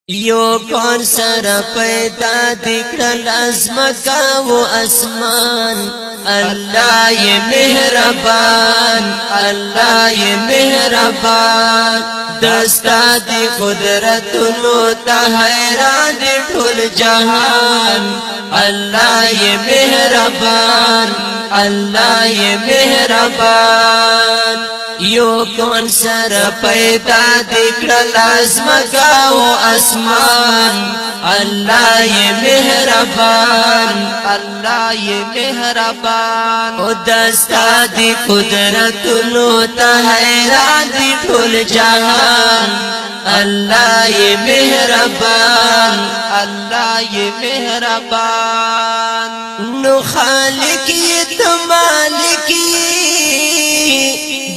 यो कौन सारा पैदा दिखल अज़मका वो आसमान। अल्लाह ये मेहरबान, अल्लाह ये मेहरबान। दस्ता दी कुदरत लोता हैरान ठुल जहान। अल्लाह ये मेहरबान, अल्लाह ये मेहरबान। यो कौन सर पैदा दिखल अज़मका वो आसमान। अल्लाह ये मेहरबान, अल्लाह ये मेहरबान। ओ दस्ता दी कुदरत लोता हैरान दी ठुल जहान। अल्लाह ये मेहरबान, अल्लाह ये मेहरबान। नो खालिक ये तो मालिक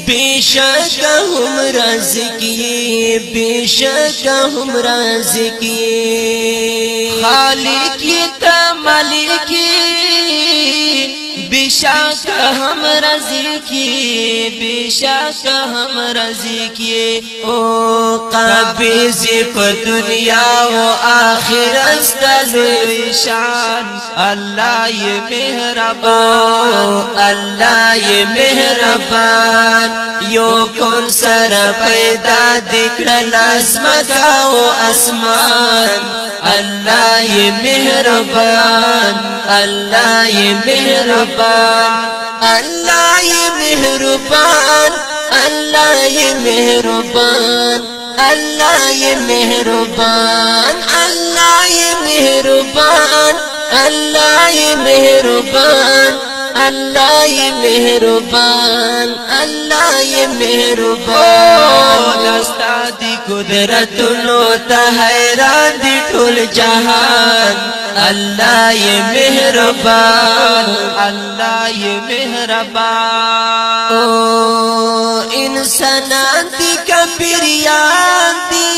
बेशक हम राज़िक़ी, बेशक हम राज़िक़ी। खालिक त मालिक बेशक हम राज़िक़ी, बेशक हम राज़िक़ी। ओ क़ाबिज़ प दुनिया वो आखिरत शान। अल्लाह ये मेहरबान, अल्लाह ये मेहरबान। यो कौन सर पैदा दिखल अज़मका वो आसमान। अल्लाह ये मेहरबान, अल्लाह ये मेहरबान। अल्लाह ये मेहरबान, अल्लाह ये मेहरबान। अल्लाह ये मेहरबान, अल्लाह ये मेहरबान। अल्लाह ये मेहरबान, अल्लाह ये मेहरबान। अल्लाह ये मेहरबान। दस्ता दी कुदरत लोता हैरान दी ठुल जहान। अल्लाह ये मेहरबान, अल्लाह ये मेहरबान। ओ इंसान दी कबरियान दी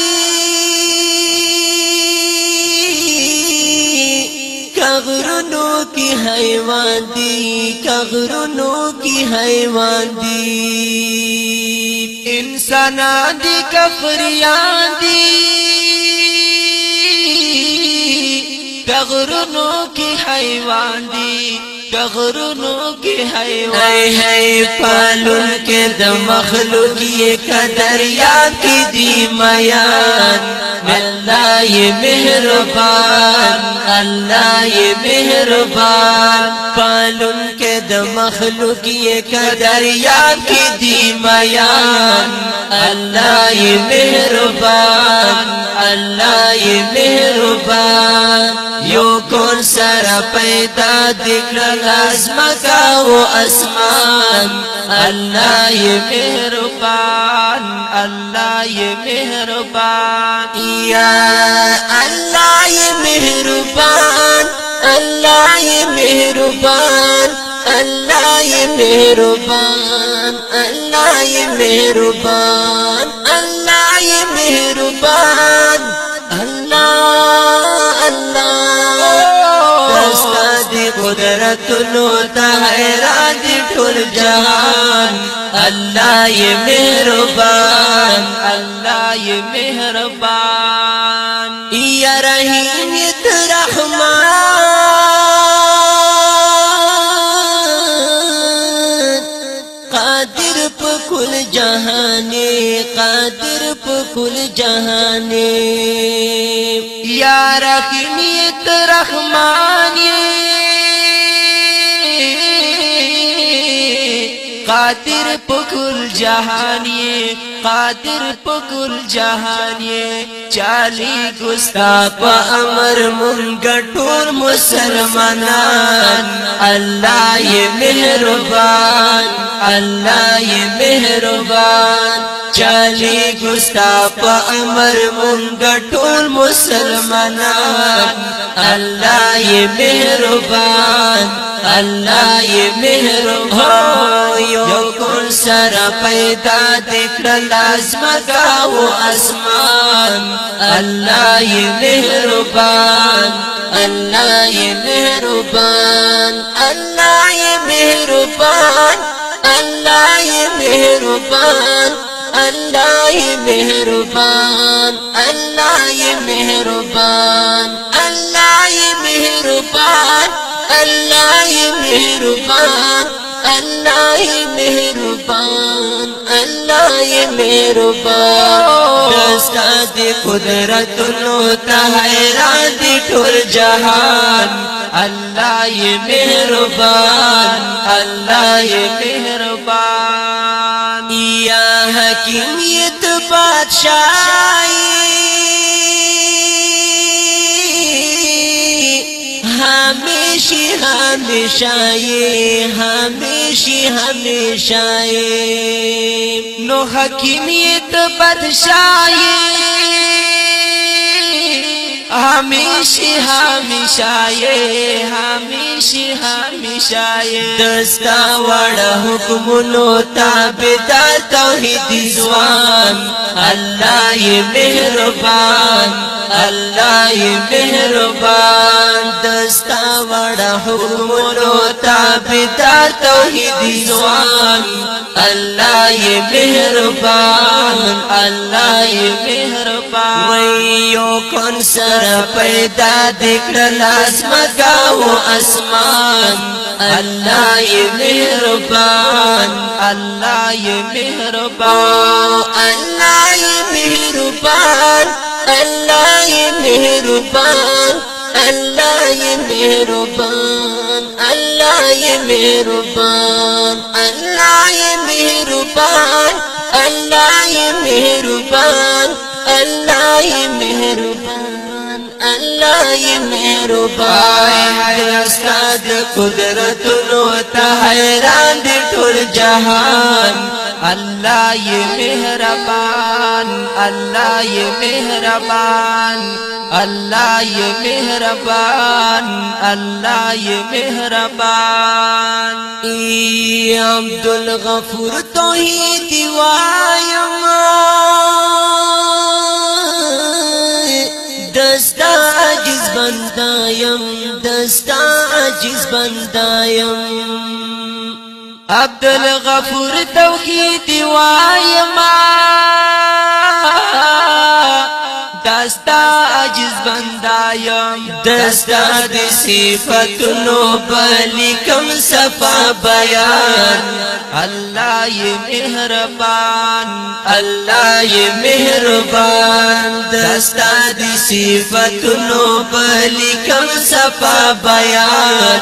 कब्रों की हैवान दी, कब्रों की हैवान दी। इंसान दी कब्रियां दी कब्रों की हैवान दी, कब्रों की हैवान। है पालुन के दमखलूक ये कदरिया की दी मयान। अल्लाह ये मेहरबान, अल्लाह ये मेहरबान। पालुन के दमखलूक ये कदरिया की दी मयान। अल्लाह ये मेहरबान, अल्लाह ये मेहरबान। यो कौन सारा पैदा दिखल अज़मका वो आसमान। अल्लाह ये मेहरबान, अल्लाह ये मेहरबान। या अल्लाह ये मेहरबान, अल्लाह ये मेहरबान। अल्लाह ये मेहरबान, अल्लाह ये मेहरबान। अल्लाह ये मेहरबान, अल्लाह अल्लाह। दस्ता दी कुदरत लोता हैरान दी ठुल जहान। अल्लाह ये मेहरबान, अल्लाह ये मेहरबान। या रहीम त रहमान कादिर प कुल जहाने, कादिर प कुल जहाने। या रहीमियत रहमानी कादिर प कुल जहानिए, कादिर प कुल जहानिए। चाली गुस्ताख अमर मुंगठूर मुसलमानान। अल्लाह ये मेहरबान, अल्लाह ये मेहरबान। चाली गुस्ताख अमर मुंगठूर मुसलमानान। अल्लाह ये मेहरबान, अल्लाह ये मेहरबान। यो कौन सारा पैदा दिखल अज़मका वो आसमान। अल्लाह ये मेहरबान, अल्लाह ये मेहरबान। अल्लाह ये मेहरबान, अल्लाह ये मेहरबान। اللہ یہ مہربان اللہ یہ مہربان اللہ یہ مہربان اللہ یہ مہربان اللہ یہ مہربان اللہ یہ مہربان دستا دی قدرت نوتا حیران دی ٹھول جہان اللہ یہ مہربان اللہ یہ مہربان یا حکیمیت بادشاہی ہمیشہ ہمیشہ ہمیشہ ہمیشہ نو حکیمیت بادشاہی ہمیشہ ہمیشہ ہمیشہ ہمیشہ دستا وڑا حکم نو تابدار توحید زوان اللہ یہ مہربان اللہ یہ مہربان دستا وڑا حکم نو تابدار توحید زوان اللہ یہ مہربان اللہ یہ مہربان ویو کون سر پیدا دکھل آسمگا و اسمان اللہ یہ مہربان اللہ یہ مہربان اللہ یہ مہربان اللہ یہ مہربان اللہ یہ مہربان اللہ یہ مہربان اللہ یہ مہربان اللہ یہ مہربان اللہ یہ مہربان اللہ یہ مہربان استاد قدرت نو تا حیران دی ٹھول جہان اللہ یہ مہربان اللہ یہ مہربان اللہ یہ مہربان اللہ یہ مہربان عبدالغفور توحید وایم دستا عجز بندایم دستا عجز بندایم عبدالغفور توحید وایم دستا عجز بندایم دستا دی صفت نو بلکم صفا بیان اللہ یہ مہربان اللہ یہ مہربان دستا دی صفت نو بلکم صفا بیان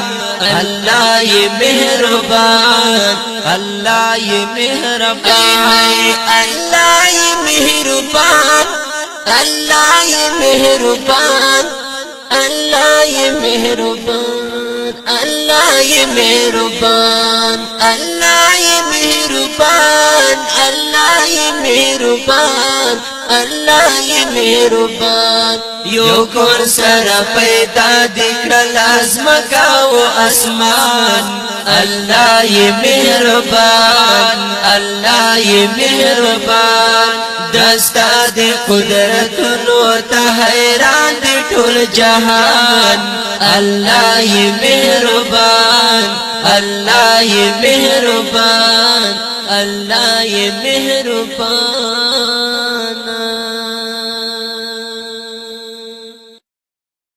اللہ یہ مہربان اللہ یہ مہربان اللہ یہ مہربان اللہ یہ مہربان اللہ یہ مہربان اللہ یہ مہربان اللہ یہ مہربان اللہ یہ مہربان اللہ یہ مہربان یو کون سر پیدا دکھل آسمگا و اسمان اللہ یہ مہربان اللہ یہ مہربان دستا دی قدرت نو تا حیران دی ٹھول جہان اللہ یہ مہربان اللہ یہ مہربان اللہ یہ مہربان